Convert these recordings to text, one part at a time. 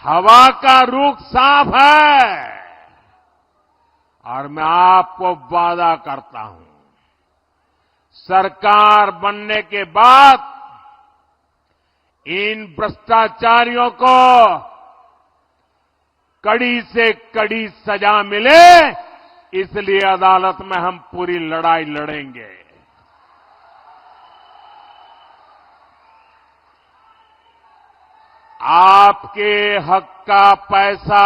हवा का रुख साफ है और मैं आपको वादा करता हूं, सरकार बनने के बाद इन भ्रष्टाचारियों को कड़ी से कड़ी सजा मिले, इसलिए अदालत में हम पूरी लड़ाई लड़ेंगे। आपके हक का पैसा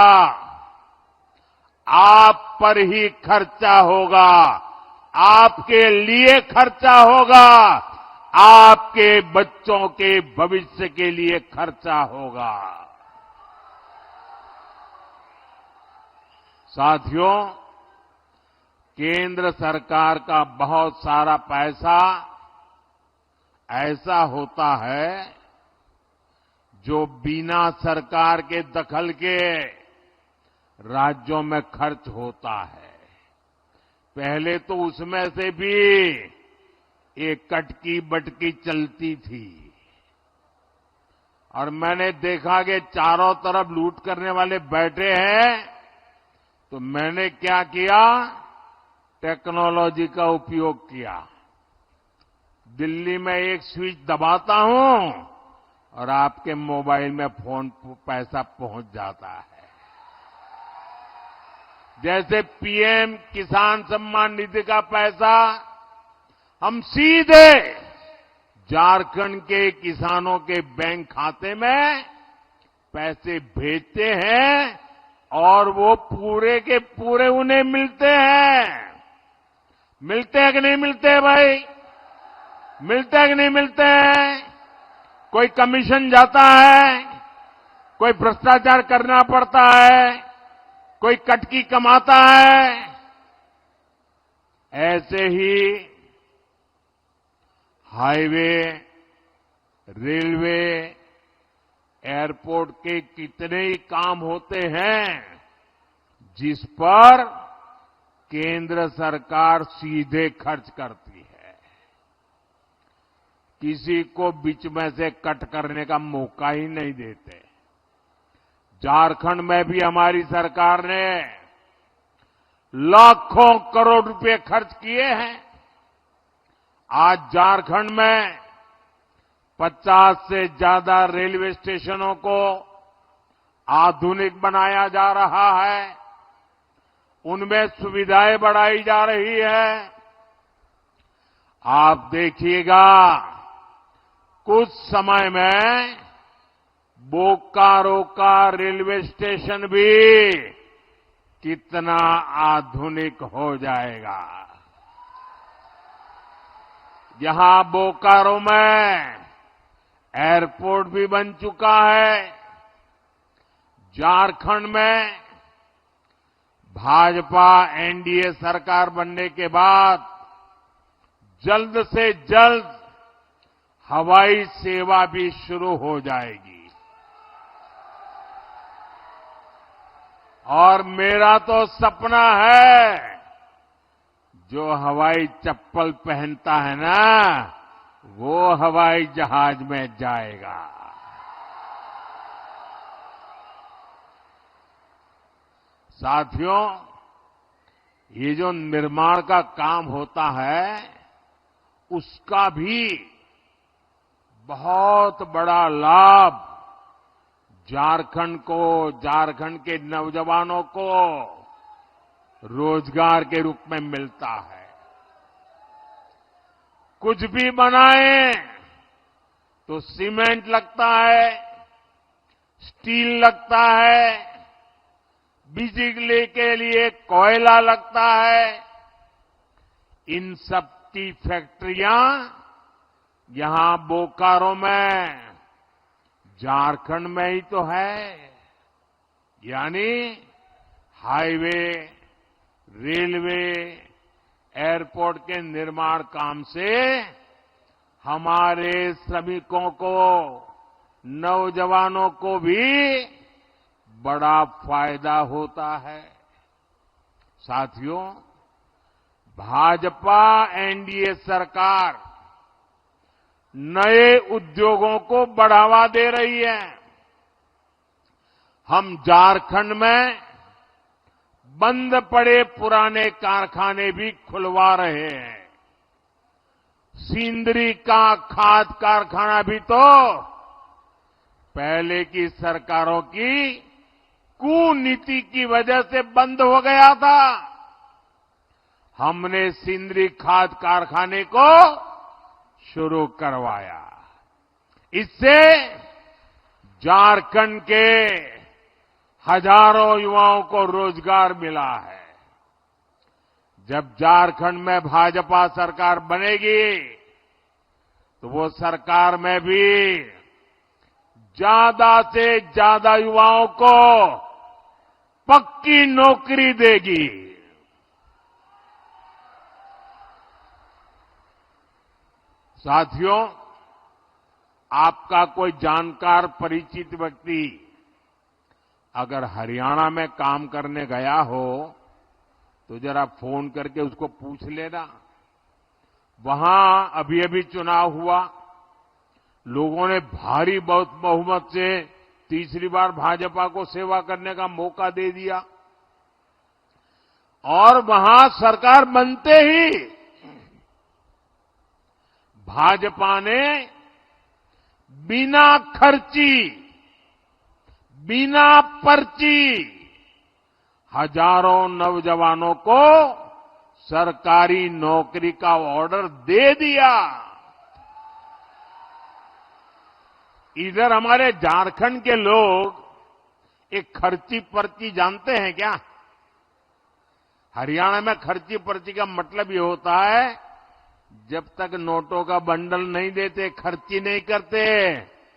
आप पर ही खर्चा होगा, आपके लिए खर्चा होगा, आपके बच्चों के भविष्य के लिए खर्चा होगा। साथियों, केंद्र सरकार का बहुत सारा पैसा ऐसा होता है जो बिना सरकार के दखल के राज्यों में खर्च होता है। पहले तो उसमें से भी एक कटकी बटकी चलती थी और मैंने देखा कि चारों तरफ लूट करने वाले बैठे हैं, तो मैंने क्या किया, टेक्नोलॉजी का उपयोग किया। दिल्ली में एक स्विच दबाता हूं और आपके मोबाइल में फोन पैसा पहुंच जाता है। जैसे पीएम किसान सम्मान निधि का पैसा हम सीधे झारखंड के किसानों के बैंक खाते में पैसे भेजते हैं और वो पूरे के पूरे उन्हें मिलते हैं। मिलते हैं कि नहीं मिलते हैं भाई? मिलते हैं कि नहीं मिलते हैं? कोई कमीशन जाता है, कोई भ्रष्टाचार करना पड़ता है, कोई कटकी कमाता है। ऐसे ही हाईवे, रेलवे, एयरपोर्ट के कितने ही काम होते हैं जिस पर केंद्र सरकार सीधे खर्च करती है। किसी को बीच में से कट करने का मौका ही नहीं देते। झारखंड में भी हमारी सरकार ने लाखों करोड़ रुपए खर्च किए हैं। आज झारखंड में 50 से ज्यादा रेलवे स्टेशनों को आधुनिक बनाया जा रहा है, उनमें सुविधाएं बढ़ाई जा रही है। आप देखिएगा कुछ समय में बोकारो का रेलवे स्टेशन भी कितना आधुनिक हो जाएगा। यहां बोकारो में एयरपोर्ट भी बन चुका है। झारखंड में भाजपा एनडीए सरकार बनने के बाद जल्द से जल्द हवाई सेवा भी शुरू हो जाएगी। और मेरा तो सपना है, जो हवाई चप्पल पहनता है ना, वो हवाई जहाज में जाएगा। साथियों, ये जो निर्माण का काम होता है, उसका भी बहुत बड़ा लाभ झारखंड को, झारखंड के नौजवानों को रोजगार के रूप में मिलता है। कुछ भी बनाएं तो सीमेंट लगता है, स्टील लगता है, बिजली के लिए कोयला लगता है। इन सब की फैक्ट्रियां यहां बोकारो में, झारखंड में ही तो है। यानी हाईवे, रेलवे, एयरपोर्ट के निर्माण काम से हमारे श्रमिकों को, नौजवानों को भी बड़ा फायदा होता है। साथियों, भाजपा एनडीए सरकार नए उद्योगों को बढ़ावा दे रही है। हम झारखंड में बंद पड़े पुराने कारखाने भी खुलवा रहे हैं। सिंदरी का खाद कारखाना भी तो पहले की सरकारों की कुनीति की वजह से बंद हो गया था। हमने सिंदरी खाद कारखाने को शुरू करवाया। इससे झारखंड के हजारों युवाओं को रोजगार मिला है। जब झारखंड में भाजपा सरकार बनेगी तो वो सरकार में भी ज्यादा से ज्यादा युवाओं को पक्की नौकरी देगी। साथियों, आपका कोई जानकार परिचित व्यक्ति अगर हरियाणा में काम करने गया हो तो जरा फोन करके उसको पूछ लेना। वहां अभी अभी चुनाव हुआ, लोगों ने भारी बहुमत से तीसरी बार भाजपा को सेवा करने का मौका दे दिया और वहां सरकार बनते ही भाजपा ने बिना खर्ची, बिना पर्ची हजारों नौजवानों को सरकारी नौकरी का ऑर्डर दे दिया। इधर हमारे झारखंड के लोग एक खर्ची पर्ची जानते हैं क्या? हरियाणा में खर्ची पर्ची का मतलब ये होता है, जब तक नोटों का बंडल नहीं देते, खर्ची नहीं करते,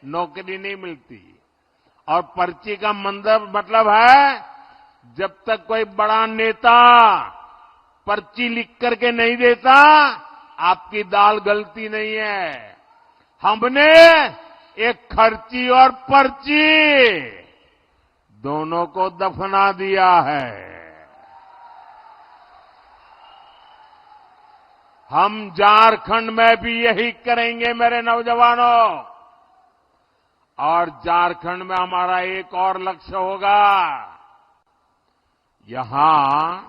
नौकरी नहीं मिलती। और पर्ची का मतलब है, जब तक कोई बड़ा नेता पर्ची लिख करके नहीं देता, आपकी दाल गलती नहीं है। हमने एक खर्ची और पर्ची दोनों को दफना दिया है। हम झारखंड में भी यही करेंगे मेरे नौजवानों। और झारखंड में हमारा एक और लक्ष्य होगा। यहां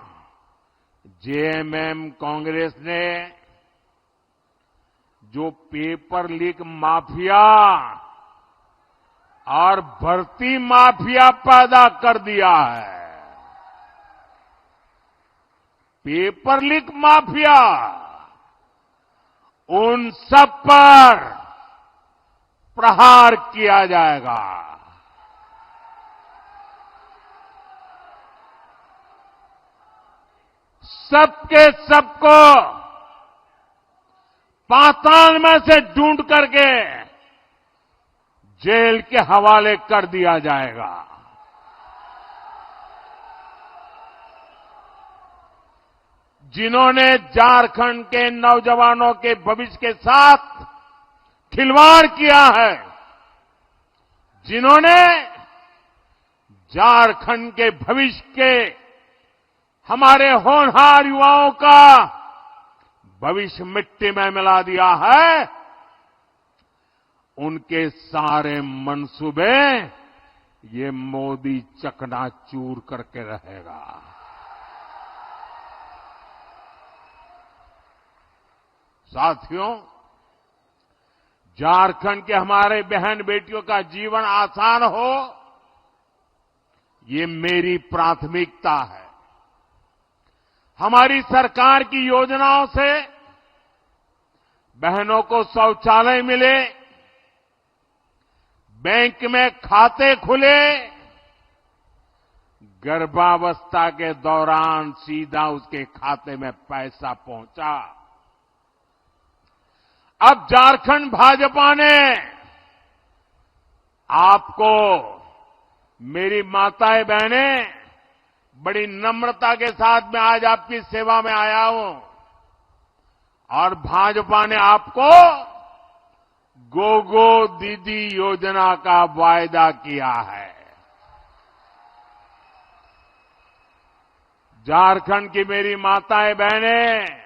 जेएमएम कांग्रेस ने जो पेपर लीक माफिया और भर्ती माफिया पैदा कर दिया है, पेपर लीक माफिया, उन सब पर प्रहार किया जाएगा। सबके सबको पाताल में से ढूंढ करके जेल के हवाले कर दिया जाएगा। जिन्होंने झारखंड के नौजवानों के भविष्य के साथ खिलवाड़ किया है, जिन्होंने झारखंड के भविष्य के हमारे होनहार युवाओं का भविष्य मिट्टी में मिला दिया है, उनके सारे मंसूबे ये मोदी चकनाचूर करके रहेगा। साथियों, झारखंड के हमारे बहन बेटियों का जीवन आसान हो, ये मेरी प्राथमिकता है। हमारी सरकार की योजनाओं से बहनों को शौचालय मिले, बैंक में खाते खुले, गर्भावस्था के दौरान सीधा उसके खाते में पैसा पहुंचा। अब झारखंड भाजपा ने आपको, मेरी माताएं बहनें, बड़ी नम्रता के साथ मैं आज आपकी सेवा में आया हूं और भाजपा ने आपको गोगो दीदी योजना का वायदा किया है। झारखंड की मेरी माताएं बहनें,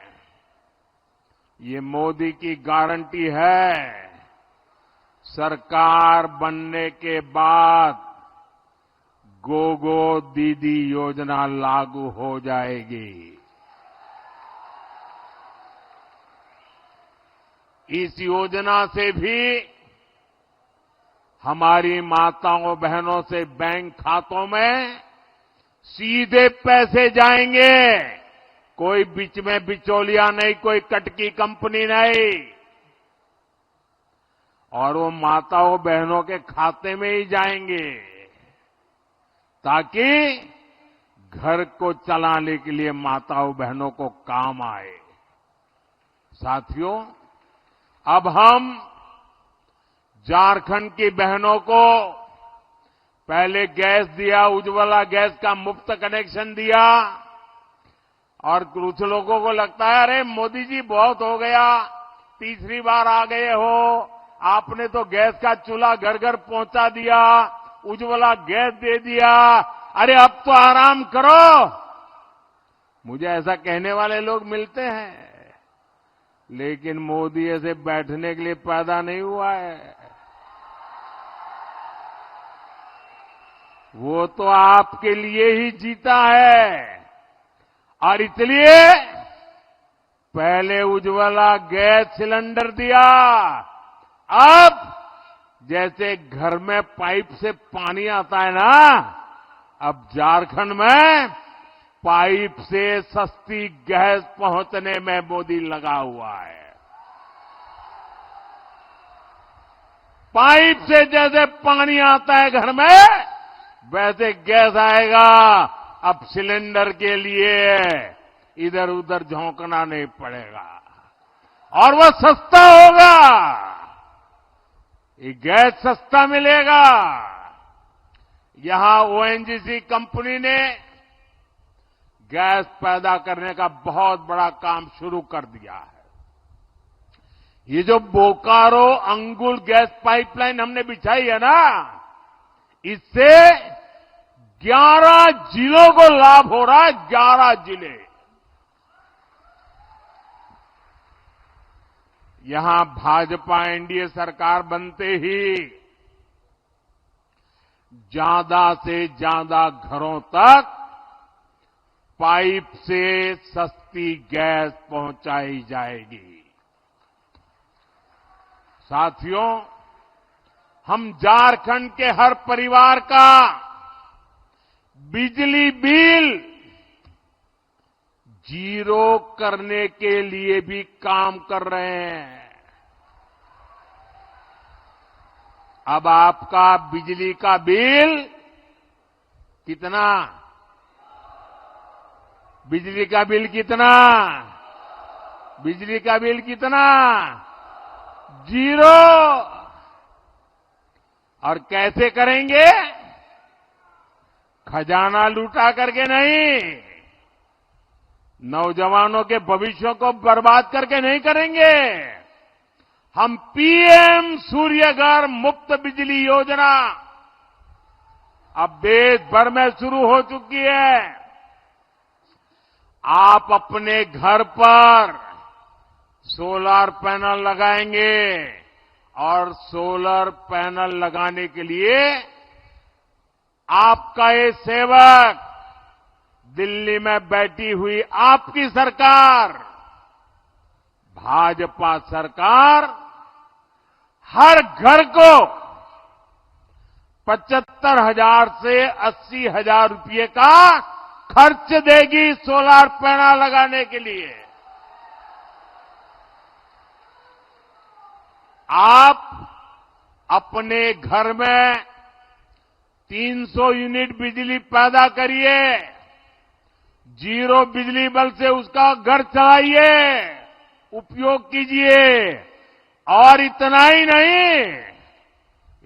ये मोदी की गारंटी है, सरकार बनने के बाद गोगो दीदी योजना लागू हो जाएगी। इस योजना से भी हमारी माताओं बहनों से बैंक खातों में सीधे पैसे जाएंगे। कोई बीच में बिचौलिया नहीं, कोई कटकी कंपनी नहीं, और वो माताओं बहनों के खाते में ही जाएंगे, ताकि घर को चलाने के लिए माताओं बहनों को काम आए। साथियों, अब हम झारखंड की बहनों को पहले गैस दिया, उज्ज्वला गैस का मुफ्त कनेक्शन दिया, और कुछ लोगों को लगता है अरे मोदी जी बहुत हो गया, तीसरी बार आ गए हो, आपने तो गैस का चूल्हा घर घर पहुंचा दिया, उज्ज्वला गैस दे दिया, अरे अब तो आराम करो। मुझे ऐसा कहने वाले लोग मिलते हैं, लेकिन मोदी ऐसे बैठने के लिए पैदा नहीं हुआ है। वो तो आपके लिए ही जीता है, और इसलिए पहले उज्ज्वला गैस सिलेंडर दिया, अब जैसे घर में पाइप से पानी आता है ना, अब झारखंड में पाइप से सस्ती गैस पहुंचने में मोदी लगा हुआ है। पाइप से जैसे पानी आता है घर में, वैसे गैस आएगा। अब सिलेंडर के लिए इधर उधर झोंकना नहीं पड़ेगा, और वह सस्ता होगा। ये गैस सस्ता मिलेगा। यहां ओएनजीसी कंपनी ने गैस पैदा करने का बहुत बड़ा काम शुरू कर दिया है। ये जो बोकारो अंगुल गैस पाइपलाइन हमने बिछाई है ना, इससे 11 जिलों को लाभ हो रहा है। 11 जिले। यहां भाजपा एनडीए सरकार बनते ही ज्यादा से ज्यादा घरों तक पाइप से सस्ती गैस पहुंचाई जाएगी। साथियों, हम झारखंड के हर परिवार का बिजली बिल जीरो करने के लिए भी काम कर रहे हैं। अब आपका बिजली का बिल कितना? बिजली का बिल कितना? बिजली का बिल कितना? जीरो। और कैसे करेंगे? खजाना लूटा करके नहीं, नौजवानों के भविष्य को बर्बाद करके नहीं करेंगे। हम पीएम सूर्यघर मुफ्त बिजली योजना अब देश भर में शुरू हो चुकी है। आप अपने घर पर सोलर पैनल लगाएंगे, और सोलर पैनल लगाने के लिए आपका ये सेवक, दिल्ली में बैठी हुई आपकी सरकार, भाजपा सरकार, हर घर को 75,000 से 80,000 रुपये का खर्च देगी सोलर पैनल लगाने के लिए। आप अपने घर में 300 यूनिट बिजली पैदा करिए, जीरो बिजली बिल से उसका घर चलाइए, उपयोग कीजिए। और इतना ही नहीं,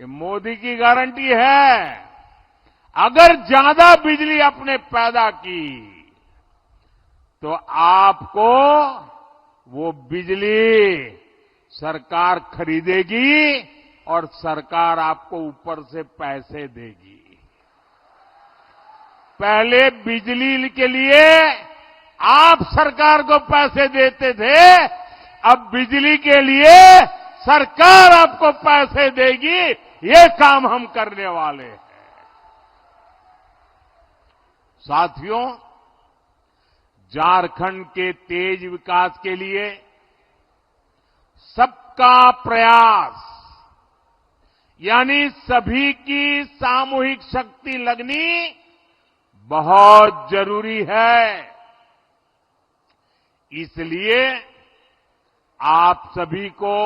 ये मोदी की गारंटी है, अगर ज्यादा बिजली आपने पैदा की तो आपको वो बिजली सरकार खरीदेगी, और सरकार आपको ऊपर से पैसे देगी। पहले बिजली के लिए आप सरकार को पैसे देते थे, अब बिजली के लिए सरकार आपको पैसे देगी। ये काम हम करने वाले हैं। साथियों, झारखंड के तेज विकास के लिए सबका प्रयास यानी सभी की सामूहिक शक्ति लगनी बहुत जरूरी है। इसलिए आप सभी को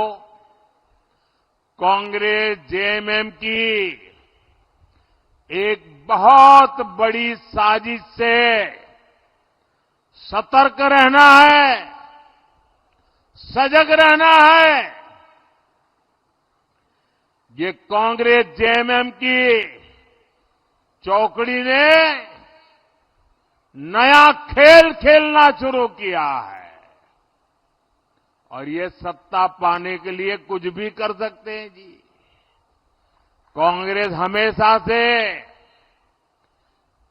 कांग्रेस जेएमएम की एक बहुत बड़ी साजिश से सतर्क रहना है, सजग रहना है। ये कांग्रेस जेएमएम की चौकड़ी ने नया खेल खेलना शुरू किया है और ये सत्ता पाने के लिए कुछ भी कर सकते हैं जी। कांग्रेस हमेशा से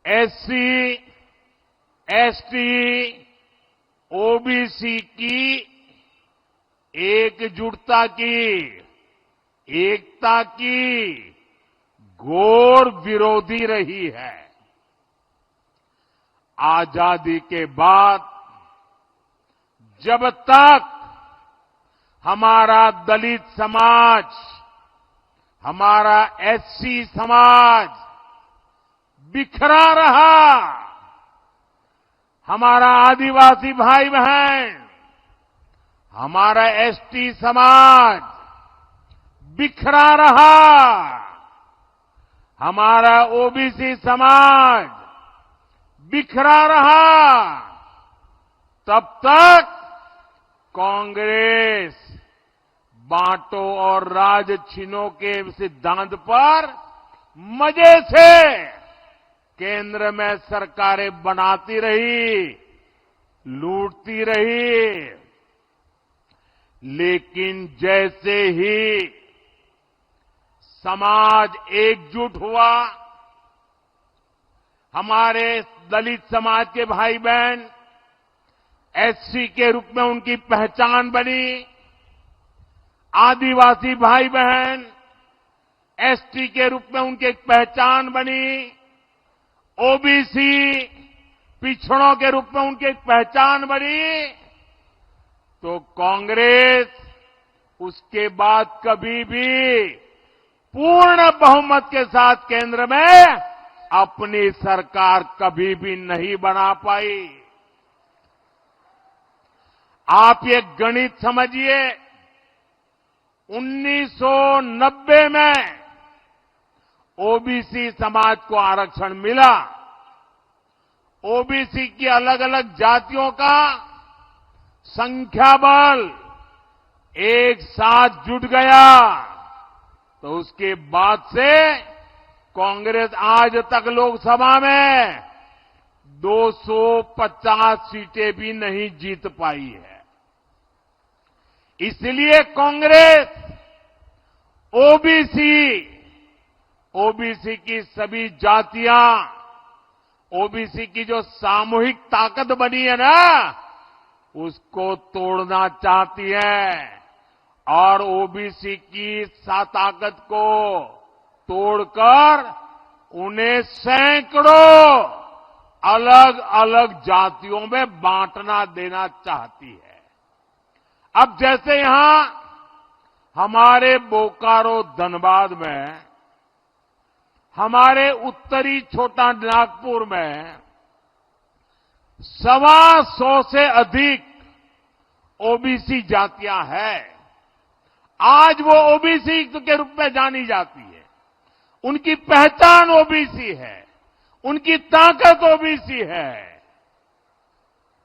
एससी, एसटी, ओबीसी की एकजुटता की, एकता की घोर विरोधी रही है। आजादी के बाद जब तक हमारा दलित समाज, हमारा एससी समाज बिखरा रहा, हमारा आदिवासी भाई बहन, हमारा एसटी समाज बिखरा रहा, हमारा ओबीसी समाज बिखरा रहा, तब तक कांग्रेस बांटो और राज छीनो के सिद्धांत पर मजे से केंद्र में सरकारें बनाती रही, लूटती रही। लेकिन जैसे ही समाज एकजुट हुआ, हमारे दलित समाज के भाई बहन एससी के रूप में उनकी पहचान बनी, आदिवासी भाई बहन एसटी के रूप में उनकी एक पहचान बनी, ओबीसी पिछड़ों के रूप में उनकी एक पहचान बनी, तो कांग्रेस उसके बाद कभी भी पूर्ण बहुमत के साथ केंद्र में अपनी सरकार कभी भी नहीं बना पाई। आप ये गणित समझिए, 1990 में ओबीसी समाज को आरक्षण मिला, ओबीसी की अलग अलग जातियों का संख्या बल एक साथ जुट गया, तो उसके बाद से कांग्रेस आज तक लोकसभा में 250 सीटें भी नहीं जीत पाई है। इसलिए कांग्रेस ओबीसी की सभी जातियां, ओबीसी की जो सामूहिक ताकत बनी है ना, उसको तोड़ना चाहती है और ओबीसी की ताकत को तोड़कर उन्हें सैकड़ों अलग अलग जातियों में बांटना देना चाहती है। अब जैसे यहां हमारे बोकारो धनबाद में, हमारे उत्तरी छोटा नागपुर में 125 से अधिक ओबीसी जातियां हैं। आज वो ओबीसी के रूप में जानी जाती है, उनकी पहचान ओबीसी है, उनकी ताकत ओबीसी है।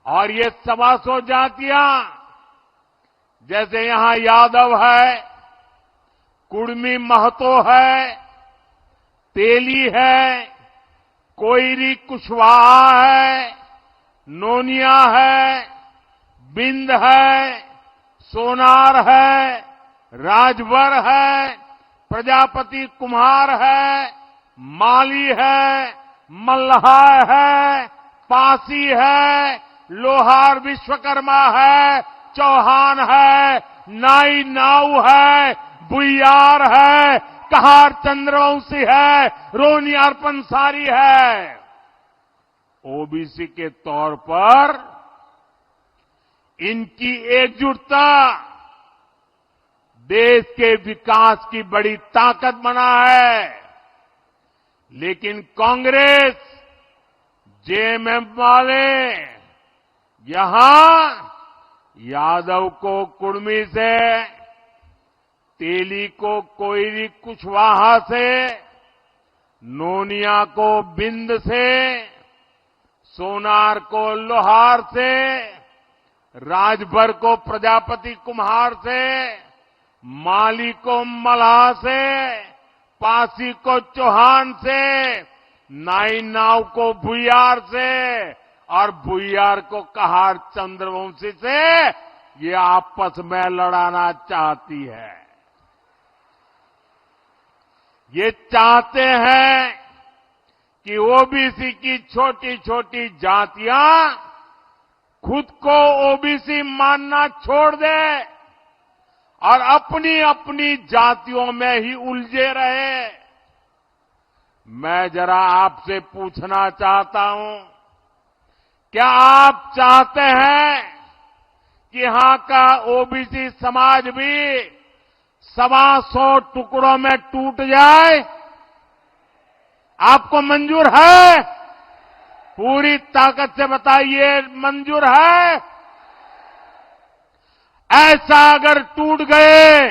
और ये 125 जातियां, जैसे यहां यादव है, कुड़मी महतो है, तेली है, कोयरी कुशवाहा है, नोनिया है, बिंद है, सोनार है, राजभर है, प्रजापति कुम्हार है, माली है, मल्हा है, पासी है, लोहार विश्वकर्मा है, चौहान है, नाई नाऊ है, बुइयार है, कहार चंद्रवंशी है, रोनियार पंसारी है। ओबीसी के तौर पर इनकी एकजुटता देश के विकास की बड़ी ताकत बना है। लेकिन कांग्रेस, जेएमएम वाले यहां यादव को कुर्मी से, तेली को कोयरी कुशवाहा से, नोनिया को बिंद से, सोनार को लोहार से, राजभर को प्रजापति कुम्हार से, माली को मल्हा से, पासी को चौहान से, नाई नाव को भुयार से और भुयार को कहार चंद्रवंशी से ये आपस में लड़ाना चाहती है। ये चाहते हैं कि ओबीसी की छोटी छोटी जातियां खुद को ओबीसी मानना छोड़ दे और अपनी अपनी जातियों में ही उलझे रहे। मैं जरा आपसे पूछना चाहता हूं, क्या आप चाहते हैं कि यहां का ओबीसी समाज भी 125 टुकड़ों में टूट जाए? आपको मंजूर है? पूरी ताकत से बताइए, मंजूर है? ऐसा अगर टूट गए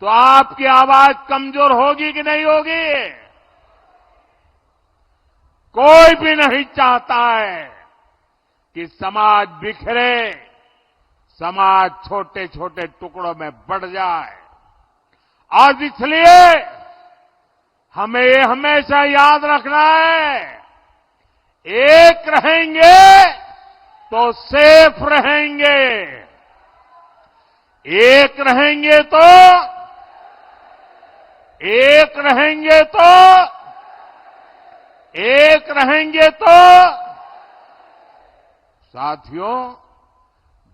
तो आपकी आवाज कमजोर होगी कि नहीं होगी? कोई भी नहीं चाहता है कि समाज बिखरे, समाज छोटे छोटे टुकड़ों में बढ़ जाए। और इसलिए हमें ये हमेशा याद रखना है, एक रहेंगे तो सेफ रहेंगे, एक रहेंगे तो साथियों,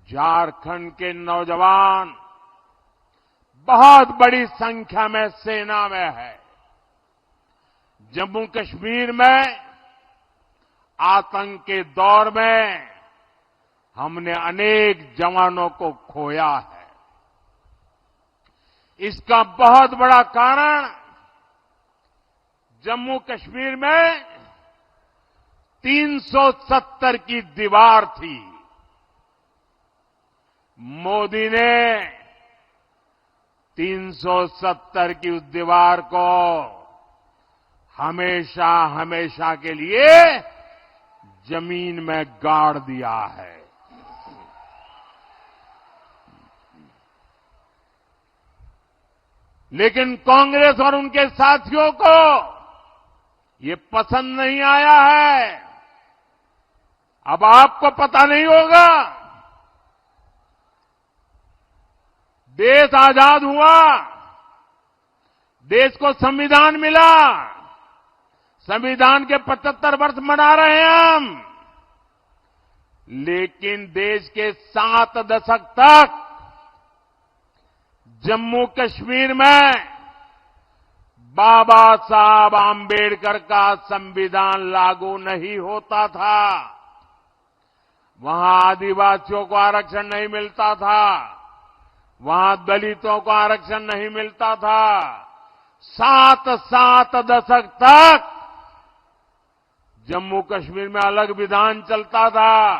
झारखंड के नौजवान बहुत बड़ी संख्या में सेना में है। जम्मू कश्मीर में आतंक के दौर में हमने अनेक जवानों को खोया है। इसका बहुत बड़ा कारण जम्मू कश्मीर में 370 की दीवार थी। मोदी ने 370 की उस दीवार को हमेशा हमेशा के लिए जमीन में गाड़ दिया है। लेकिन कांग्रेस और उनके साथियों को ये पसंद नहीं आया है। अब आपको पता नहीं होगा, देश आजाद हुआ, देश को संविधान मिला, संविधान के 75 वर्ष मना रहे हैं हम, लेकिन देश के 7 दशक तक जम्मू कश्मीर में बाबा साहब आम्बेडकर का संविधान लागू नहीं होता था। वहां आदिवासियों को आरक्षण नहीं मिलता था, वहां दलितों को आरक्षण नहीं मिलता था। 7 दशक तक जम्मू कश्मीर में अलग विधान चलता था।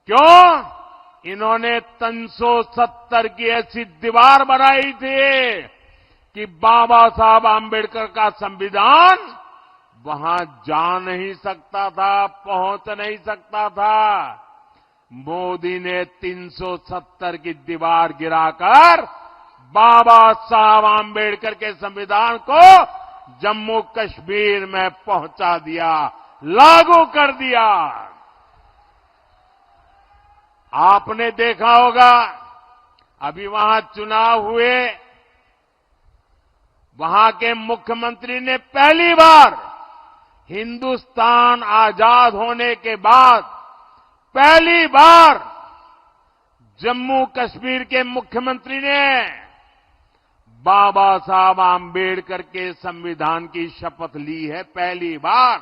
क्यों? इन्होंने 370 की ऐसी दीवार बनाई थी कि बाबा साहब आम्बेडकर का संविधान वहां जा नहीं सकता था, पहुंच नहीं सकता था। मोदी ने 370 की दीवार गिराकर बाबा साहब आम्बेडकर के संविधान को जम्मू कश्मीर में पहुंचा दिया, लागू कर दिया। आपने देखा होगा, अभी वहां चुनाव हुए, वहां के मुख्यमंत्री ने पहली बार हिंदुस्तान आजाद होने के बाद पहली बार जम्मू कश्मीर के मुख्यमंत्री ने बाबा साहब आम्बेडकर के संविधान की शपथ ली है, पहली बार।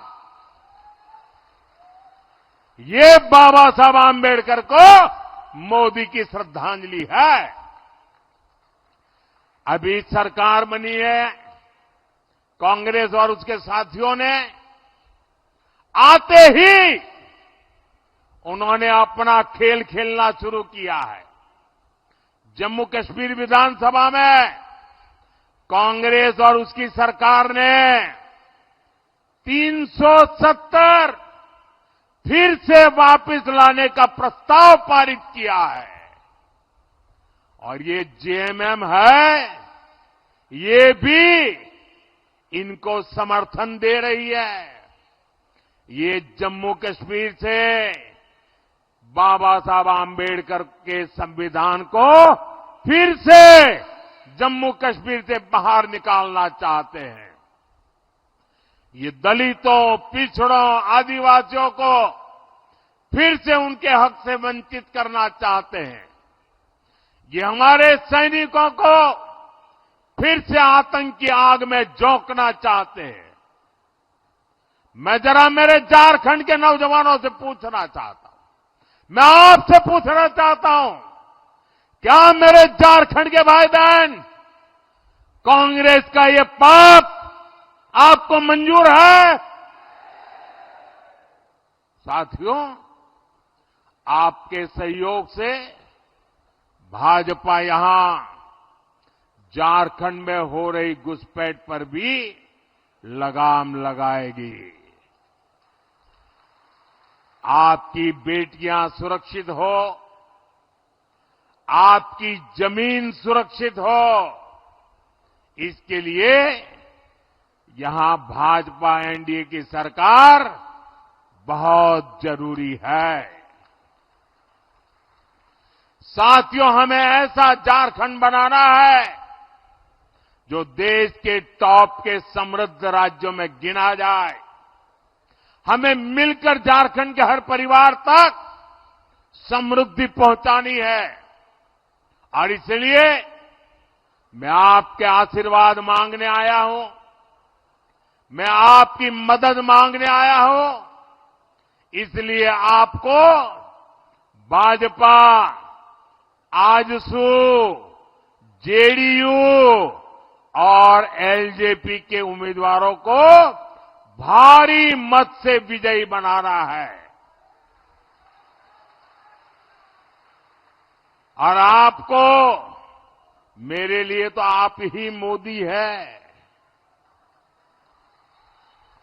ये बाबा साहब आंबेडकर को मोदी की श्रद्धांजलि है। अभी सरकार बनी है, कांग्रेस और उसके साथियों ने आते ही उन्होंने अपना खेल खेलना शुरू किया है। जम्मू कश्मीर विधानसभा में कांग्रेस और उसकी सरकार ने 370 फिर से वापस लाने का प्रस्ताव पारित किया है। और ये जेएमएम है, ये भी इनको समर्थन दे रही है। ये जम्मू कश्मीर से बाबा साहब आंबेडकर के संविधान को फिर से जम्मू कश्मीर से बाहर निकालना चाहते हैं। ये दलितों, पिछड़ों, आदिवासियों को फिर से उनके हक से वंचित करना चाहते हैं। ये हमारे सैनिकों को फिर से आतंक की आग में झोंकना चाहते हैं। मैं जरा मेरे झारखंड के नौजवानों से पूछना चाहता हूं, मैं आपसे पूछना चाहता हूं, क्या मेरे झारखंड के भाई बहन कांग्रेस का ये पाप आपको मंजूर है? साथियों, आपके सहयोग से भाजपा यहां झारखंड में हो रही घुसपैठ पर भी लगाम लगाएगी। आपकी बेटियां सुरक्षित हो, आपकी जमीन सुरक्षित हो, इसके लिए यहां भाजपा एनडीए की सरकार बहुत जरूरी है। साथियों, हमें ऐसा झारखंड बनाना है जो देश के टॉप के समृद्ध राज्यों में गिना जाए। हमें मिलकर झारखंड के हर परिवार तक समृद्धि पहुंचानी है। और इसलिए मैं आपके आशीर्वाद मांगने आया हूं, मैं आपकी मदद मांगने आया हूं। इसलिए आपको भाजपा, आजसू, जेडीयू और एलजेपी के उम्मीदवारों को भारी मत से विजयी बनाना है। और आपको, मेरे लिए तो आप ही मोदी है,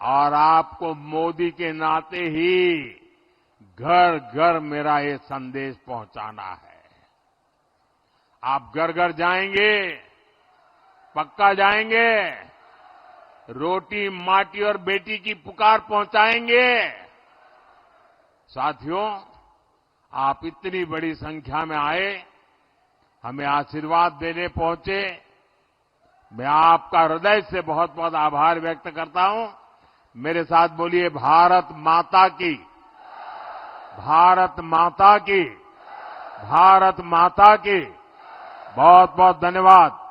और आपको मोदी के नाते ही घर घर मेरा ये संदेश पहुंचाना है। आप घर घर जाएंगे, पक्का जाएंगे, रोटी, माटी और बेटी की पुकार पहुंचाएंगे। साथियों, आप इतनी बड़ी संख्या में आए, हमें आशीर्वाद देने पहुंचे, मैं आपका हृदय से बहुत बहुत आभार व्यक्त करता हूं। मेरे साथ बोलिए, भारत माता की, भारत माता की, भारत माता की। बहुत बहुत धन्यवाद।